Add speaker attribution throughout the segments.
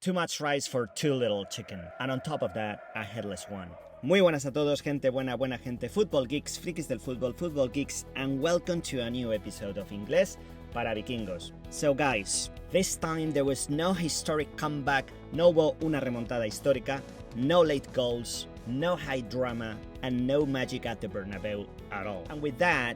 Speaker 1: Too much rice for too little chicken. And on top of that, a headless one. Muy buenas a todos, gente buena gente, football geeks, frikis del fútbol, football geeks, and welcome to a new episode of Inglés para Vikingos. So guys, this time there was no historic comeback, no hubo una remontada histórica, no late goals, no high drama, and no magic at the Bernabeu at all. And with that,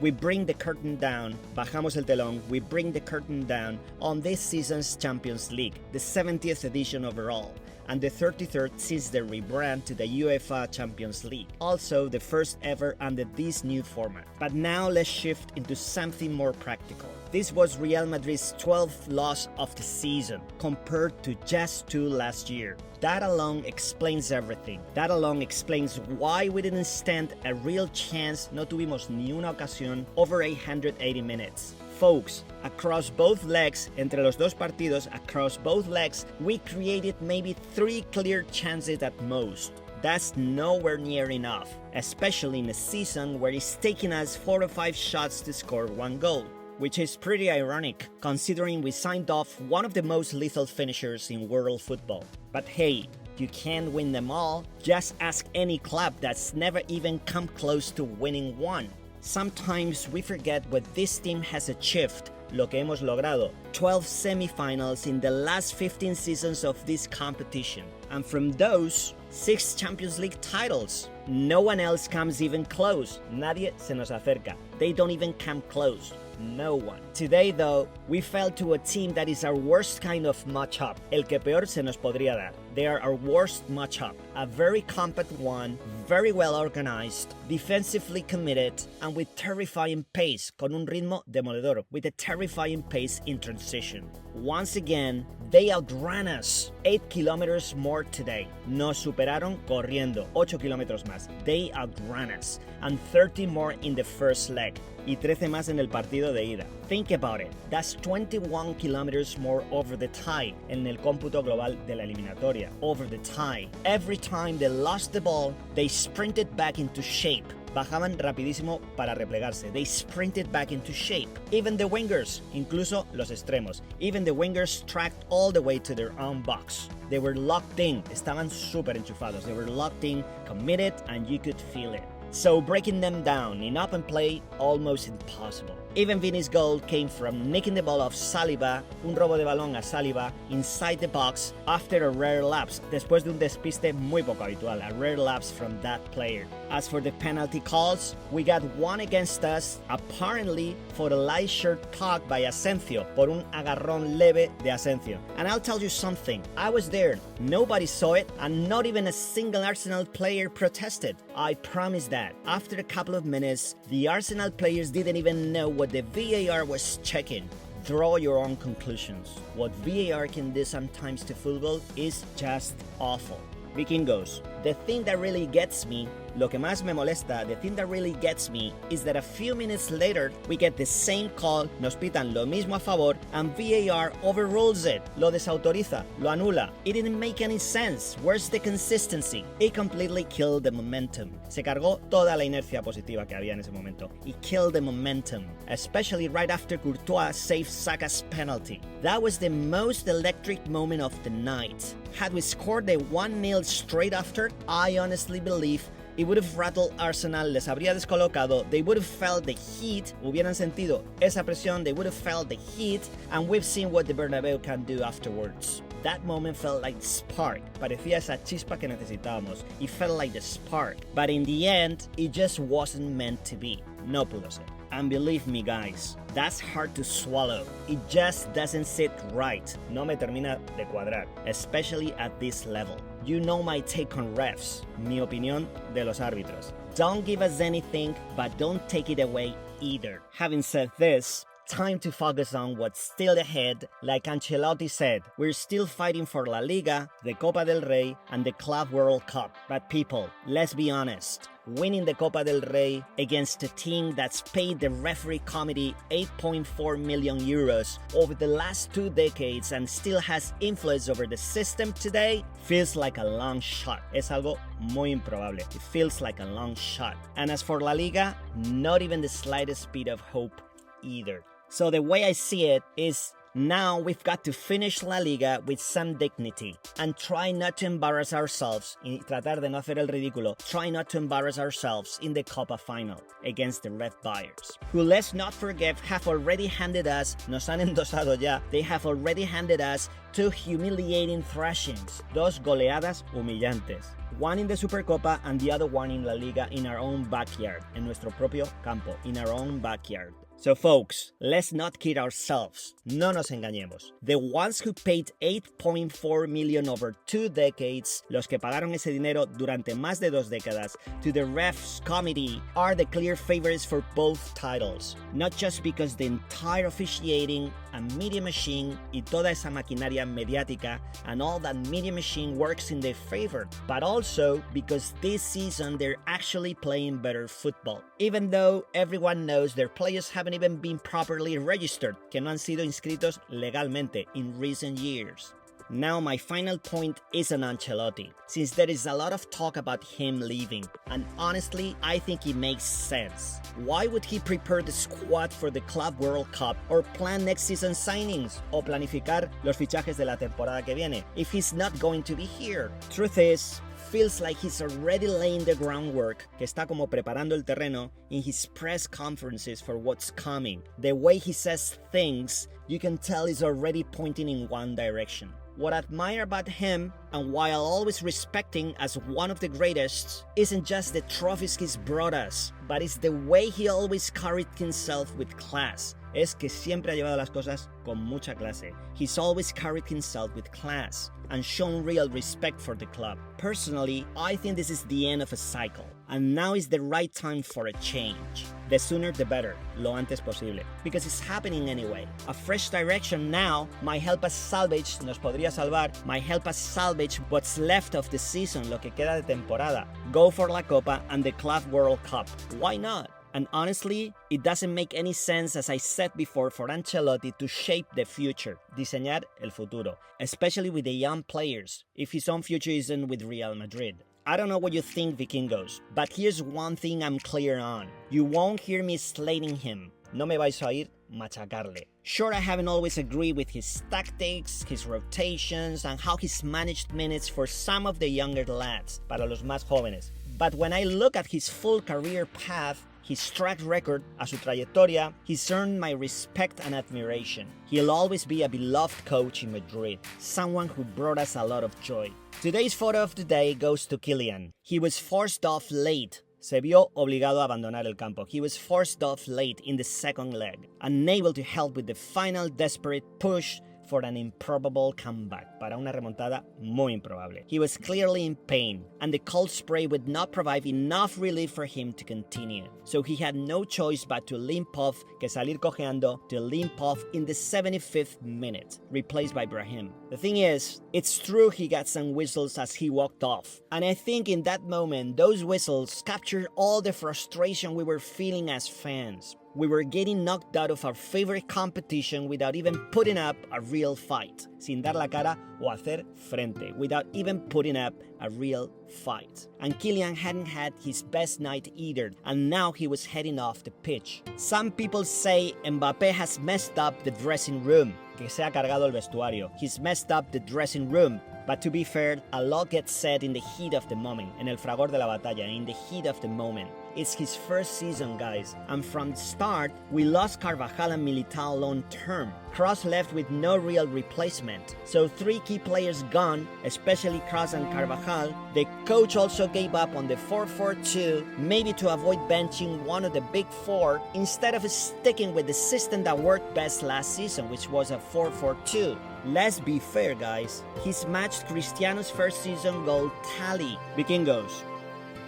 Speaker 1: we bring the curtain down, bajamos el telón, we bring the curtain down on this season's Champions League, the 70th edition overall, and the 33rd since the rebrand to the UEFA Champions League. Also, the first ever under this new format. But now let's shift into something more practical. This was Real Madrid's 12th loss of the season, compared to just 2 last year. That alone explains everything. That alone explains why we didn't stand a real chance, no tuvimos ni una ocasión, over 880 minutes. Folks, across both legs, entre los dos partidos, across both legs, we created maybe 3 clear chances at most. That's nowhere near enough, especially in a season where it's taking us 4 or 5 shots to score 1 goal. Which is pretty ironic, considering we signed off one of the most lethal finishers in world football. But hey, you can't win them all. Just ask any club that's never even come close to winning one. Sometimes we forget what this team has achieved, lo que hemos logrado, 12 semifinals in the last 15 seasons of this competition. And from those, 6 Champions League titles. No one else comes even close. Nadie se nos acerca. They don't even come close. No one. Today though, we fell to a team that is our worst kind of matchup. El que peor se nos podría dar. They are our worst matchup. A very compact one, very well organized, defensively committed, and with terrifying pace, con un ritmo demoledor, with a terrifying pace in transition. Once again, they outran us. 8 kilometers more today. Nos superaron corriendo. 8 kilómetros más. They outran us. And 30 more in the first leg. Y 13 más en el partido de ida. Think about it. That's 21 kilometers more over the tie en el cómputo global de la eliminatoria. Over the tie. Every time they lost the ball, they sprinted back into shape. Bajaban rapidísimo para replegarse. They sprinted back into shape. Even the wingers, incluso los extremos, even the wingers tracked all the way to their own box. They were locked in. Estaban súper enchufados. They were locked in, committed, and you could feel it. So breaking them down in open play, almost impossible. Even Vini's goal came from nicking the ball off Saliba, un robo de balón a Saliba, inside the box after a rare lapse, después de un despiste muy poco habitual, a rare lapse from that player. As for the penalty calls, we got one against us, apparently for a light shirt tug by Asensio, por un agarrón leve de Asensio. And I'll tell you something, I was there, nobody saw it, and not even a single Arsenal player protested. I promise that. After a couple of minutes, the Arsenal players didn't even know what the VAR was checking. Draw your own conclusions. What VAR can do sometimes to football is just awful. Vikingos, the thing that really gets me, lo que más me molesta, the thing that really gets me is that a few minutes later we get the same call, nos pitan lo mismo a favor, and VAR overrules it, lo desautoriza, lo anula. It didn't make any sense. Where's the consistency? It completely killed the momentum. Se cargó toda la inercia positiva que había en ese momento. It killed the momentum, especially right after Courtois saved Saka's penalty. That was the most electric moment of the night. Had we scored the 1-0 straight after, I honestly believe it would have rattled Arsenal, les habría descolocado, they would have felt the heat, hubieran sentido esa presión, they would have felt the heat, and we've seen what the Bernabeu can do afterwards. That moment felt like the spark, parecía esa chispa que necesitábamos, it felt like the spark, but in the end, it just wasn't meant to be, no pudo ser. And believe me guys, that's hard to swallow. It just doesn't sit right. No me termina de cuadrar, especially at this level. You know my take on refs, mi opinión de los árbitros. Don't give us anything, but don't take it away either. Having said this, time to focus on what's still ahead. Like Ancelotti said, we're still fighting for La Liga, the Copa del Rey, and the Club World Cup. But people, let's be honest. Winning the Copa del Rey against a team that's paid the referee committee 8.4 million euros over the last 2 decades and still has influence over the system today feels like a long shot. Es algo muy improbable. It feels like a long shot. And as for La Liga, not even the slightest bit of hope either. So the way I see it is Now we've got to finish La Liga with some dignity and try not to embarrass ourselves, y tratar de no hacer el ridículo, try not to embarrass ourselves in the Copa final against the Red Buyers, who, let's not forget, have already handed us, nos han endosado ya, they have already handed us 2 humiliating thrashings, 2 goleadas humillantes. One in the Supercopa and the other one in La Liga in our own backyard, en nuestro propio campo, in our own backyard. So folks, let's not kid ourselves, no nos engañemos. The ones who paid 8.4 million over 2 decades, los que pagaron ese dinero durante más de 2 décadas, to the refs committee are the clear favorites for both titles. Not just because the entire officiating and media machine y toda esa maquinaria mediática and all that media machine works in their favor, but also because this season they're actually playing better football. Even though everyone knows their players haven't even been properly registered, que no han sido inscritos legalmente in recent years. Now my final point is on Ancelotti, since there is a lot of talk about him leaving, and honestly, I think it makes sense. Why would he prepare the squad for the Club World Cup or plan next season signings o planificar los fichajes de la temporada que viene if he's not going to be here? Truth is, feels like he's already laying the groundwork, que está como preparando el terreno in his press conferences for what's coming. The way he says things, you can tell he's already pointing in one direction. What I admire about him, and while always respecting as one of the greatest, isn't just the trophies he's brought us, but it's the way he always carried himself with class. Es que siempre ha llevado las cosas con mucha clase. He's always carried himself with class and shown real respect for the club. Personally, I think this is the end of a cycle, and now is the right time for a change. The sooner the better, lo antes posible, because it's happening anyway. A fresh direction now might help us salvage, nos podría salvar, might help us salvage what's left of the season, lo que queda de temporada. Go for La Copa and the Club World Cup. Why not? And honestly, it doesn't make any sense, as I said before, for Ancelotti to shape the future, diseñar el futuro, especially with the young players, if his own future isn't with Real Madrid. I don't know what you think, Vikingos, but here's one thing I'm clear on. You won't hear me slating him. No me vais a oír machacarle. Sure, I haven't always agreed with his tactics, his rotations, and how he's managed minutes for some of the younger lads, para los más jóvenes. But when I look at his full career path, his track record, a su trayectoria, he's earned my respect and admiration. He'll always be a beloved coach in Madrid, someone who brought us a lot of joy. Today's photo of the day goes to Kylian. He was forced off late. Se vio obligado a abandonar el campo. He was forced off late in the second leg, unable to help with the final desperate push for an improbable comeback, para una remontada muy improbable. He was clearly in pain, and the cold spray would not provide enough relief for him to continue. So he had no choice but to limp off, que salir cojeando, to limp off in the 75th minute, replaced by Brahim. The thing is, it's true he got some whistles as he walked off, and I think in that moment, those whistles captured all the frustration we were feeling as fans. We were getting knocked out of our favorite competition without even putting up a real fight. Sin dar la cara o hacer frente. Without even putting up a real fight. And Kylian hadn't had his best night either, and now he was heading off the pitch. Some people say Mbappé has messed up the dressing room. Que se ha cargado el vestuario. He's messed up the dressing room. But to be fair, a lot gets said in the heat of the moment, en el fragor de la batalla, in the heat of the moment. It's his first season, guys, and from the start, we lost Carvajal and Militao long term. Kroos left with no real replacement, so 3 key players gone, especially Kroos and Carvajal. The coach also gave up on the 4-4-2, maybe to avoid benching one of the big 4, instead of sticking with the system that worked best last season, which was a 4-4-2. Let's be fair, guys. He's matched Cristiano's first season goal tally. Vikingos.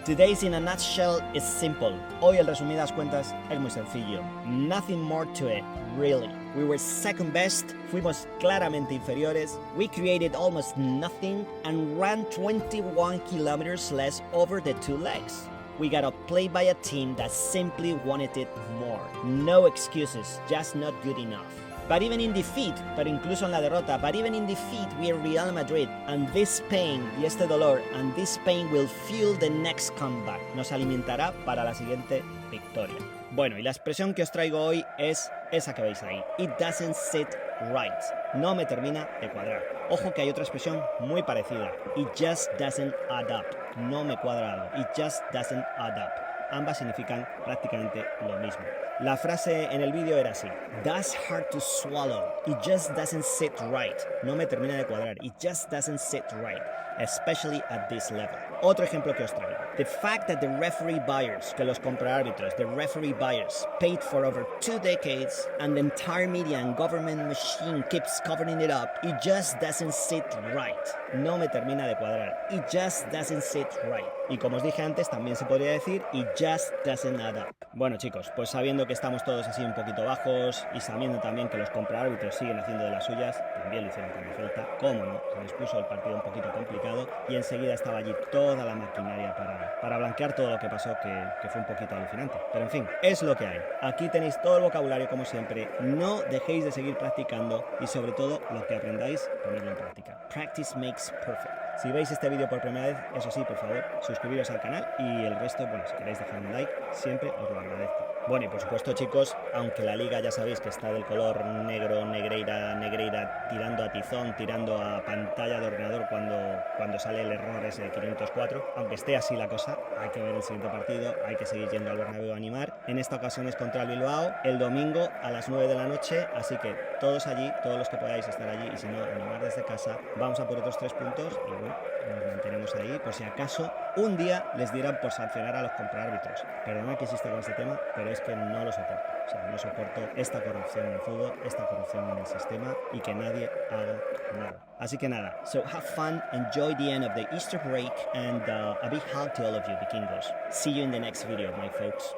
Speaker 1: Today's in a nutshell is simple. Hoy el resumidas cuentas es muy sencillo. Nothing more to it, really. We were second best, fuimos claramente inferiores, we created almost nothing and ran 21 kilometers less over the 2 legs. We got outplayed by a team that simply wanted it more. No excuses, just not good enough. But even in defeat, pero incluso en la derrota, but even in defeat, we are Real Madrid, and this pain, y este dolor, and this pain will fuel the next comeback. Nos alimentará para la siguiente victoria. Bueno, y la expresión que os traigo hoy es esa que veis ahí. It doesn't sit right. No me termina de cuadrar. Ojo que hay otra expresión muy parecida. It just doesn't add up. No me cuadra algo. It just doesn't add up. Ambas significan prácticamente lo mismo. La frase en el vídeo era así: That's hard to swallow. It just doesn't sit right. No me termina de cuadrar. It just doesn't sit right, especially at this level. Otro ejemplo que os traigo. The fact that the referee buyers, que los compraárbitros, the referee buyers, paid for over 2 decades and the entire media and government machine keeps covering it up, it just doesn't sit right. No me termina de cuadrar. It just doesn't sit right. Y como os dije antes, también se podría decir it just doesn't add up. Bueno chicos, pues sabiendo que estamos todos así un poquito bajos y sabiendo también que los compraárbitros siguen haciendo de las suyas, también lo hicieron cuando falta, cómo no, se les puso el partido un poquito complicado y enseguida estaba allí toda la maquinaria para blanquear todo lo que pasó, que fue un poquito alucinante. Pero en fin, es lo que hay. Aquí tenéis todo el vocabulario como siempre, no dejéis de seguir practicando y sobre todo lo que aprendáis, ponedlo en práctica. Practice makes perfect. Si veis este vídeo por primera vez, eso sí, por favor, suscribiros al canal y el resto, bueno, si queréis dejar un like, siempre os lo agradezco. Bueno, y por supuesto, chicos, aunque la liga ya sabéis que está del color negro, negreira, tirando a tizón, tirando a pantalla de ordenador cuando sale el error ese 504, aunque esté así la cosa, hay que ver el siguiente partido, hay que seguir yendo al Bernabéu a animar. En esta ocasión es contra el Bilbao, el domingo a las 9 de la noche, así que todos allí, todos los que podáis estar allí, y si no, animar desde casa, vamos a por otros 3 puntos y bueno, nos mantenemos ahí por si acaso un día les dieran por sancionar a los compraárbitros. Perdona que insista con este tema, pero es que no lo soporto. O sea, no soporto esta corrupción en el fútbol, esta corrupción en el sistema y que nadie haga nada. Así que nada, so have fun, enjoy the end of the Easter break and a big hug to all of you Vikingos. See you in the next video, my folks.